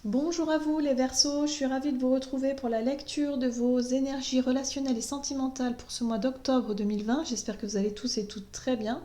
Bonjour à vous les Verseaux, je suis ravie de vous retrouver pour la lecture de vos énergies relationnelles et sentimentales pour ce mois d'octobre 2020. J'espère que vous allez tous et toutes très bien.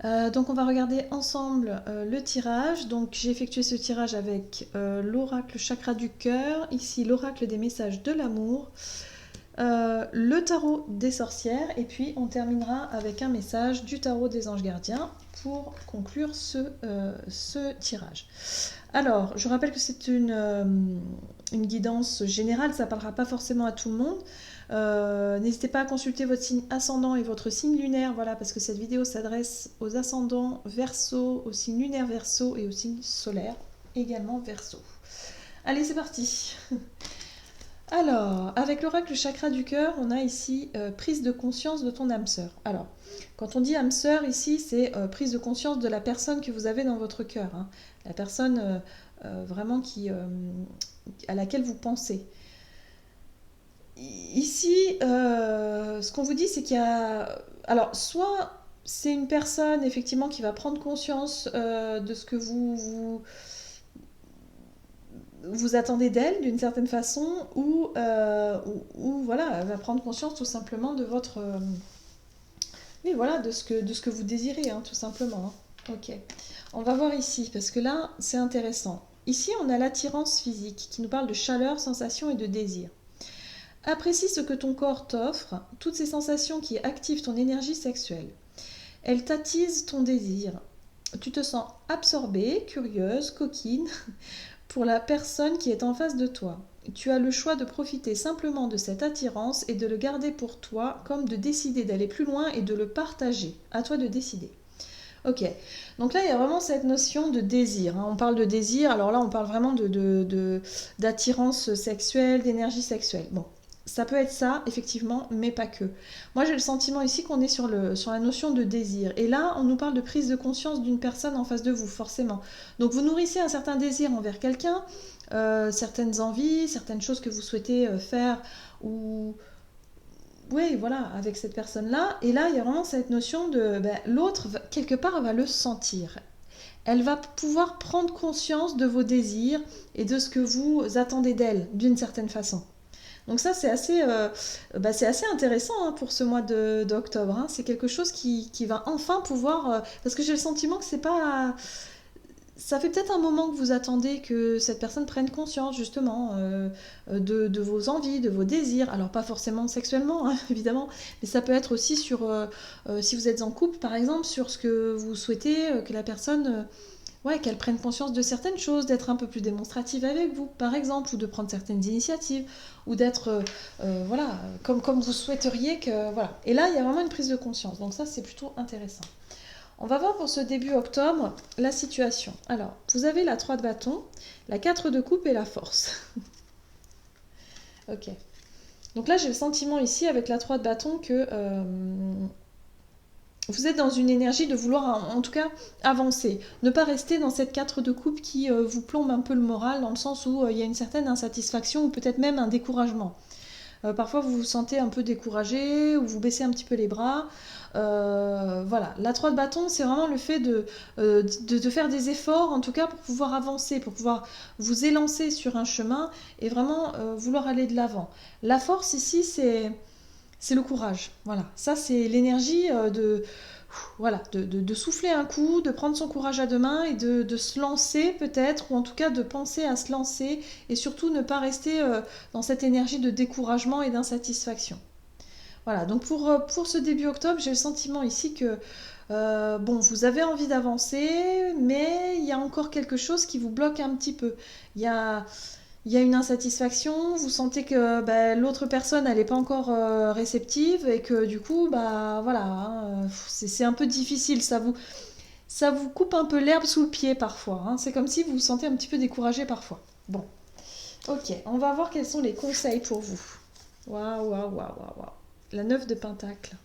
Donc on va regarder ensemble le tirage. Donc j'ai effectué ce tirage avec l'oracle chakra du cœur, ici l'oracle des messages de l'amour, le tarot des sorcières et puis on terminera avec un message du tarot des anges gardiens pour conclure ce tirage. Alors, je rappelle que c'est une guidance générale, ça ne parlera pas forcément à tout le monde. N'hésitez pas à consulter votre signe ascendant et votre signe lunaire, voilà, parce que cette vidéo s'adresse aux ascendants Verseau, au signe lunaire Verseau et au signe solaire également Verseau. Allez, c'est parti. Alors, avec l'oracle chakra du cœur, on a ici prise de conscience de ton âme sœur. Alors, quand on dit âme sœur ici, c'est prise de conscience de la personne que vous avez dans votre cœur, hein. La personne vraiment à laquelle vous pensez. Ici, ce qu'on vous dit, c'est qu'il y a... Alors, soit c'est une personne effectivement qui va prendre conscience de ce que vous attendez d'elle d'une certaine façon, ou voilà, elle va prendre conscience tout simplement de votre... oui, voilà, de ce que vous désirez, hein, tout simplement, hein. Ok. On va voir ici, parce que là, c'est intéressant. Ici, on a l'attirance physique, qui nous parle de chaleur, sensation et de désir. Apprécie ce que ton corps t'offre, toutes ces sensations qui activent ton énergie sexuelle. Elles t'attisent ton désir. Tu te sens absorbée, curieuse, coquine, pour la personne qui est en face de toi. Tu as le choix de profiter simplement de cette attirance et de le garder pour toi, comme de décider d'aller plus loin et de le partager. À toi de décider. Ok, donc là il y a vraiment cette notion de désir, hein. On parle de désir, alors là on parle vraiment d'attirance sexuelle, d'énergie sexuelle. Bon, ça peut être ça, effectivement, mais pas que. Moi j'ai le sentiment ici qu'on est sur la notion de désir. Et là on nous parle de prise de conscience d'une personne en face de vous, forcément. Donc vous nourrissez un certain désir envers quelqu'un, certaines envies, certaines choses que vous souhaitez faire, ou oui, voilà, avec cette personne-là. Et là, il y a vraiment cette notion de l'autre, quelque part, va le sentir. Elle va pouvoir prendre conscience de vos désirs et de ce que vous attendez d'elle, d'une certaine façon. Donc ça, c'est assez intéressant, hein, pour ce mois d'octobre, hein. C'est quelque chose qui va enfin pouvoir... parce que j'ai le sentiment que c'est pas... Ça fait peut-être un moment que vous attendez que cette personne prenne conscience justement de vos envies, de vos désirs. Alors pas forcément sexuellement, hein, évidemment, mais ça peut être aussi sur, si vous êtes en couple par exemple, sur ce que vous souhaitez que la personne, ouais, qu'elle prenne conscience de certaines choses, d'être un peu plus démonstrative avec vous par exemple, ou de prendre certaines initiatives, ou d'être, voilà, comme vous souhaiteriez que... Voilà. Et là, il y a vraiment une prise de conscience, donc ça c'est plutôt intéressant. On va voir pour ce début octobre la situation. Alors, vous avez la 3 de bâton, la 4 de coupe et la force. Ok. Donc là, j'ai le sentiment ici, avec la 3 de bâton, que vous êtes dans une énergie de vouloir, en tout cas, avancer. Ne pas rester dans cette 4 de coupe qui vous plombe un peu le moral, dans le sens où il y a une certaine insatisfaction ou peut-être même un découragement. Parfois, vous vous sentez un peu découragé ou vous baissez un petit peu les bras. Voilà, la 3 de bâton, c'est vraiment le fait de faire des efforts, en tout cas, pour pouvoir avancer, pour pouvoir vous élancer sur un chemin et vraiment vouloir aller de l'avant. La force ici, c'est le courage. Voilà, ça, c'est l'énergie de souffler un coup, de prendre son courage à deux mains et de se lancer peut-être, ou en tout cas de penser à se lancer et surtout ne pas rester dans cette énergie de découragement et d'insatisfaction. Voilà, donc pour ce début octobre, j'ai le sentiment ici que bon, vous avez envie d'avancer, mais il y a encore quelque chose qui vous bloque un petit peu. Il y a, il y a une insatisfaction, vous sentez que l'autre personne elle n'est pas encore réceptive et que du coup, voilà, hein, c'est un peu difficile, ça vous coupe un peu l'herbe sous le pied parfois, hein. C'est comme si vous vous sentez un petit peu découragé parfois. Bon, ok, on va voir quels sont les conseils pour vous. Waouh, waouh, waouh, waouh, waouh. La 9 de Pentacle.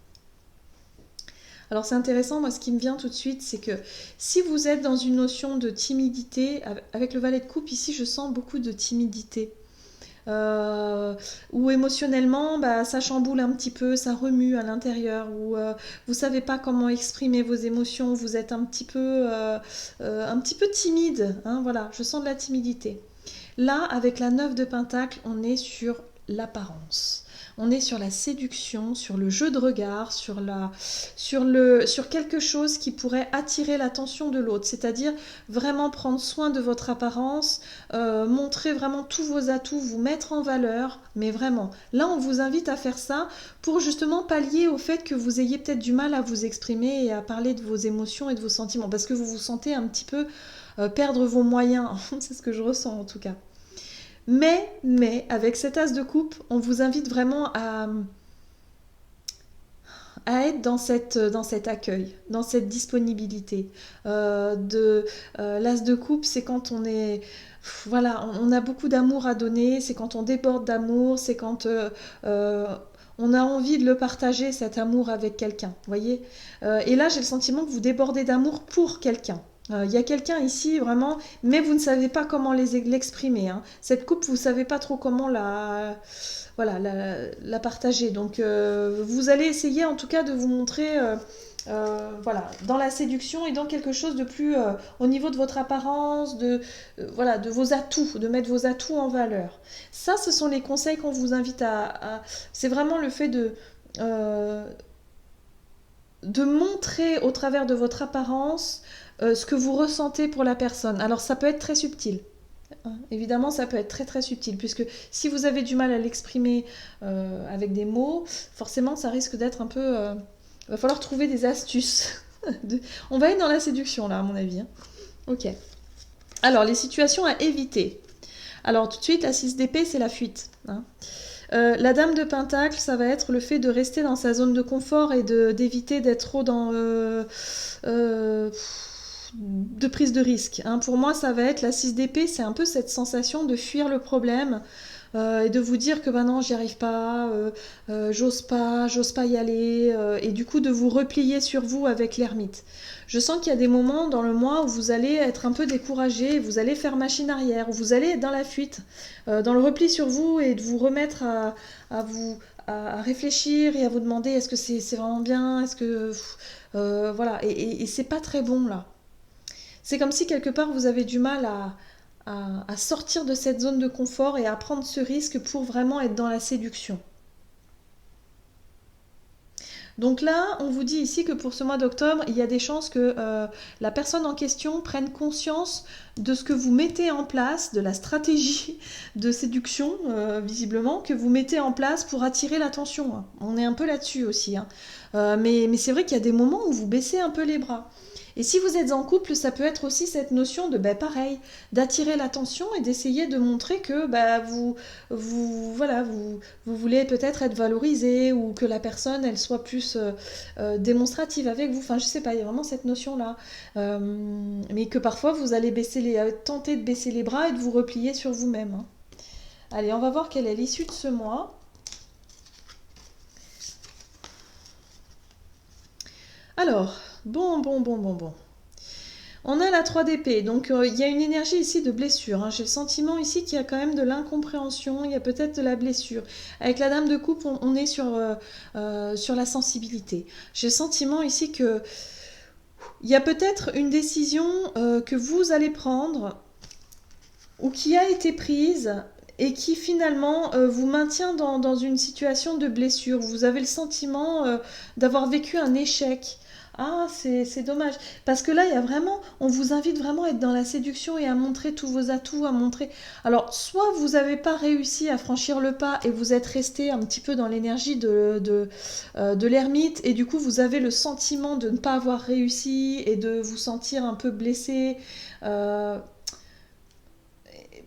Alors c'est intéressant, moi ce qui me vient tout de suite, c'est que si vous êtes dans une notion de timidité, avec le valet de coupe ici, je sens beaucoup de timidité. ou émotionnellement, bah, ça chamboule un petit peu, ça remue à l'intérieur, ou vous savez pas comment exprimer vos émotions, vous êtes un petit peu timide, hein, voilà, je sens de la timidité. Là, avec la 9 de Pentacle, on est sur l'apparence. On est sur la séduction, sur le jeu de regard, sur quelque chose qui pourrait attirer l'attention de l'autre. C'est-à-dire vraiment prendre soin de votre apparence, montrer vraiment tous vos atouts, vous mettre en valeur. Mais vraiment, là, on vous invite à faire ça pour justement pallier au fait que vous ayez peut-être du mal à vous exprimer et à parler de vos émotions et de vos sentiments. Parce que vous vous sentez un petit peu perdre vos moyens. C'est ce que je ressens en tout cas. Mais, avec cet as de coupe, on vous invite vraiment à être dans cet accueil, dans cette disponibilité. L'as de coupe, c'est quand on est... Voilà, on a beaucoup d'amour à donner, c'est quand on déborde d'amour, c'est quand on a envie de le partager, cet amour, avec quelqu'un, voyez. Et là, j'ai le sentiment que vous débordez d'amour pour quelqu'un. Il y a quelqu'un ici, vraiment, mais vous ne savez pas comment l'exprimer, hein. Cette coupe, vous ne savez pas trop comment voilà, la partager. Donc, vous allez essayer, en tout cas, de vous montrer... voilà, dans la séduction et dans quelque chose de plus au niveau de votre apparence, voilà, de vos atouts, de mettre vos atouts en valeur. Ça, ce sont les conseils qu'on vous invite c'est vraiment le fait de montrer au travers de votre apparence ce que vous ressentez pour la personne. Alors ça peut être très subtil. Hein. Évidemment, ça peut être très très subtil, puisque si vous avez du mal à l'exprimer avec des mots, forcément ça risque d'être un peu... Il va falloir trouver des astuces. On va être dans la séduction là, à mon avis. Hein. Ok. Alors, les situations à éviter. Alors, tout de suite, la 6 d'épée, c'est la fuite. Hein. La dame de Pentacle, ça va être le fait de rester dans sa zone de confort et d'éviter d'être trop dans de prise de risque. Hein. Pour moi, ça va être la 6 d'épée, c'est un peu cette sensation de fuir le problème et de vous dire que bah non, j'y arrive pas, j'ose pas y aller, et du coup de vous replier sur vous avec l'ermite. Je sens qu'il y a des moments dans le mois où vous allez être un peu découragé, vous allez faire machine arrière, où vous allez être dans la fuite, dans le repli sur vous et de vous remettre à réfléchir et à vous demander est-ce que c'est vraiment bien, est-ce que... voilà, et c'est pas très bon là. C'est comme si quelque part vous avez du mal à sortir de cette zone de confort et à prendre ce risque pour vraiment être dans la séduction. Donc là, on vous dit ici que pour ce mois d'octobre, il y a des chances que la personne en question prenne conscience de ce que vous mettez en place, de la stratégie de séduction, visiblement, que vous mettez en place pour attirer l'attention. Hein. On est un peu là-dessus aussi. Hein. Mais c'est vrai qu'il y a des moments où vous baissez un peu les bras. Et si vous êtes en couple, ça peut être aussi cette notion de, pareil, d'attirer l'attention et d'essayer de montrer que voilà, vous voulez peut-être être valorisé ou que la personne, elle soit plus démonstrative avec vous. Enfin, je sais pas, il y a vraiment cette notion-là. Mais que parfois, vous allez tenter de baisser les bras et de vous replier sur vous-même. Hein. Allez, on va voir quelle est l'issue de ce mois. Alors, bon. On a la 3 d'épée, donc il y a une énergie ici de blessure. Hein. J'ai le sentiment ici qu'il y a quand même de l'incompréhension, il y a peut-être de la blessure. Avec la dame de coupe, on est sur la sensibilité. J'ai le sentiment ici que il y a peut-être une décision que vous allez prendre ou qui a été prise et qui finalement vous maintient dans une situation de blessure. Vous avez le sentiment d'avoir vécu un échec. Ah, c'est dommage. Parce que là, il y a vraiment, on vous invite vraiment à être dans la séduction et à montrer tous vos atouts, à montrer... Alors, soit vous n'avez pas réussi à franchir le pas et vous êtes resté un petit peu dans l'énergie de l'ermite et du coup, vous avez le sentiment de ne pas avoir réussi et de vous sentir un peu blessé.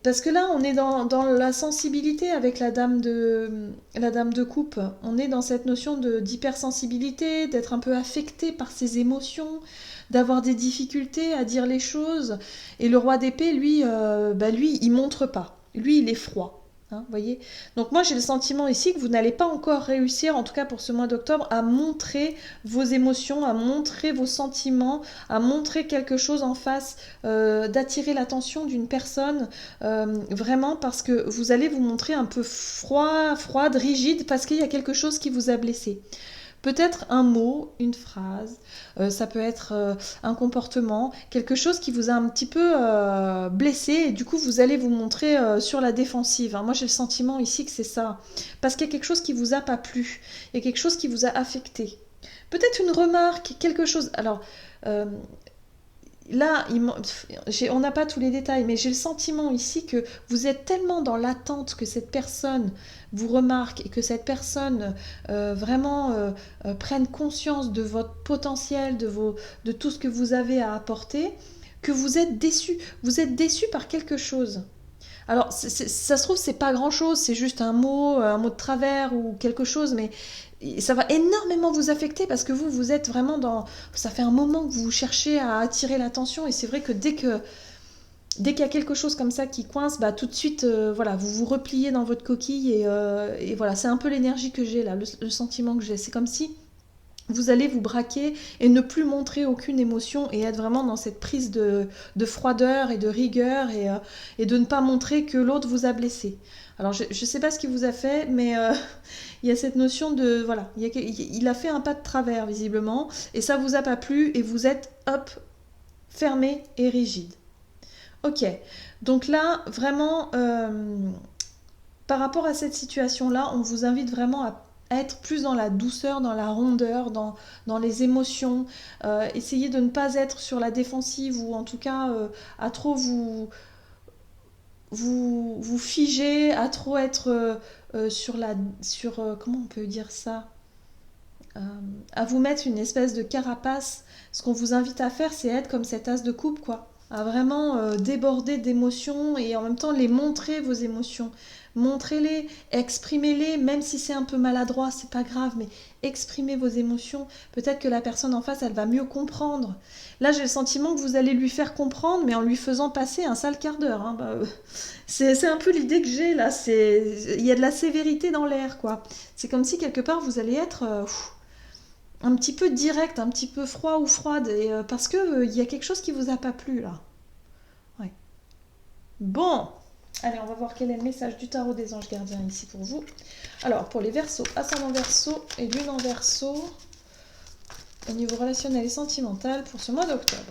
Parce que là, on est dans la sensibilité avec la dame de coupe. On est dans cette notion d'hypersensibilité, d'être un peu affecté par ses émotions, d'avoir des difficultés à dire les choses. Et le roi d'épée, lui, il montre pas. Lui, il est froid. Hein, voyez. Donc moi j'ai le sentiment ici que vous n'allez pas encore réussir, en tout cas pour ce mois d'octobre, à montrer vos émotions, à montrer vos sentiments, à montrer quelque chose en face, d'attirer l'attention d'une personne, vraiment parce que vous allez vous montrer un peu froide, rigide, parce qu'il y a quelque chose qui vous a blessé. Peut-être un mot, une phrase, ça peut être un comportement, quelque chose qui vous a un petit peu blessé et du coup vous allez vous montrer sur la défensive. Hein. Moi j'ai le sentiment ici que c'est ça. Parce qu'il y a quelque chose qui vous a pas plu, il y a quelque chose qui vous a affecté. Peut-être une remarque, quelque chose. Alors, euh, là, on n'a pas tous les détails, mais j'ai le sentiment ici que vous êtes tellement dans l'attente que cette personne vous remarque et que cette personne vraiment prenne conscience de votre potentiel, de tout ce que vous avez à apporter, que vous êtes déçu. Vous êtes déçu par quelque chose. Alors, ça se trouve, c'est pas grand-chose, c'est juste un mot de travers ou quelque chose, mais ça va énormément vous affecter parce que vous êtes vraiment dans... Ça fait un moment que vous cherchez à attirer l'attention et c'est vrai que dès qu'il y a quelque chose comme ça qui coince, bah, tout de suite, voilà, vous vous repliez dans votre coquille et voilà, c'est un peu l'énergie que j'ai là, le sentiment que j'ai. C'est comme si vous allez vous braquer et ne plus montrer aucune émotion et être vraiment dans cette prise de froideur et de rigueur et de ne pas montrer que l'autre vous a blessé. Alors je ne sais pas ce qu'il vous a fait, mais il y a cette notion de... Voilà, il a fait un pas de travers visiblement et ça vous a pas plu et vous êtes, hop, fermé et rigide. Ok, donc là, vraiment, par rapport à cette situation-là, on vous invite vraiment à être plus dans la douceur, dans la rondeur, dans les émotions. Essayez de ne pas être sur la défensive ou en tout cas à trop vous figer, à trop être comment on peut dire ça, euh, à vous mettre une espèce de carapace. Ce qu'on vous invite à faire, c'est être comme cet as de coupe, quoi. À vraiment déborder d'émotions et en même temps les montrer vos émotions. Montrez-les, exprimez-les, même si c'est un peu maladroit, c'est pas grave, mais exprimez vos émotions. Peut-être que la personne en face, elle va mieux comprendre. Là, j'ai le sentiment que vous allez lui faire comprendre, mais en lui faisant passer un sale quart d'heure. Hein. C'est un peu l'idée que j'ai là. Il y a de la sévérité dans l'air, quoi. C'est comme si quelque part vous allez être un petit peu direct, un petit peu froid ou froide, parce que il y a quelque chose qui vous a pas plu là. Ouais. Bon, allez, on va voir quel est le message du tarot des anges gardiens ici pour vous. Alors, pour les Verseaux, ascendant Verseau et lune en Verseau, au niveau relationnel et sentimental pour ce mois d'octobre.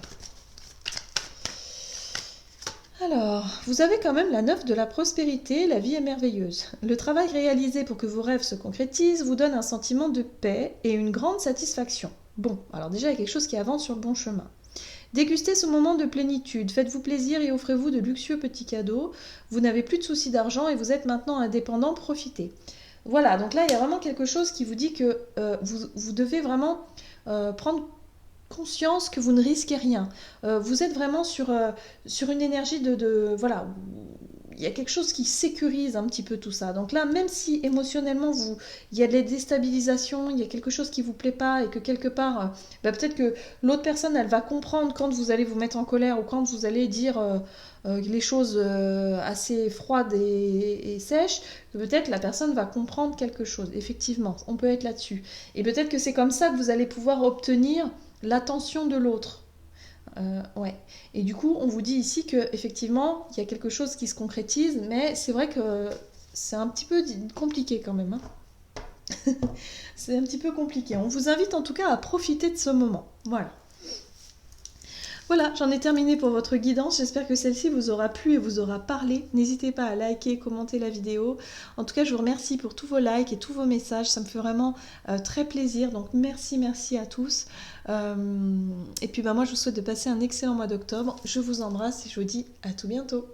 Alors, vous avez quand même la 9 de la prospérité, la vie est merveilleuse. Le travail réalisé pour que vos rêves se concrétisent vous donne un sentiment de paix et une grande satisfaction. Bon, alors déjà il y a quelque chose qui avance sur le bon chemin. Dégustez ce moment de plénitude, faites-vous plaisir et offrez-vous de luxueux petits cadeaux. Vous n'avez plus de soucis d'argent et vous êtes maintenant indépendant, profitez. Voilà, donc là il y a vraiment quelque chose qui vous dit que vous devez vraiment prendre conscience que vous ne risquez rien. Vous êtes vraiment sur une énergie voilà, il y a quelque chose qui sécurise un petit peu tout ça. Donc là, même si émotionnellement, il y a de la déstabilisation, il y a quelque chose qui ne vous plaît pas et que quelque part, peut-être que l'autre personne, elle va comprendre quand vous allez vous mettre en colère ou quand vous allez dire les choses assez froides et sèches, que peut-être la personne va comprendre quelque chose. Effectivement, on peut être là-dessus. Et peut-être que c'est comme ça que vous allez pouvoir obtenir l'attention de l'autre. Ouais. Et du coup, on vous dit ici que effectivement, il y a quelque chose qui se concrétise, mais c'est vrai que c'est un petit peu compliqué quand même. Hein. C'est un petit peu compliqué. On vous invite en tout cas à profiter de ce moment. Voilà. Voilà, j'en ai terminé pour votre guidance. J'espère que celle-ci vous aura plu et vous aura parlé. N'hésitez pas à liker, commenter la vidéo. En tout cas, je vous remercie pour tous vos likes et tous vos messages. Ça me fait vraiment très plaisir. Donc merci à tous. Et puis moi, je vous souhaite de passer un excellent mois d'octobre. Je vous embrasse et je vous dis à tout bientôt.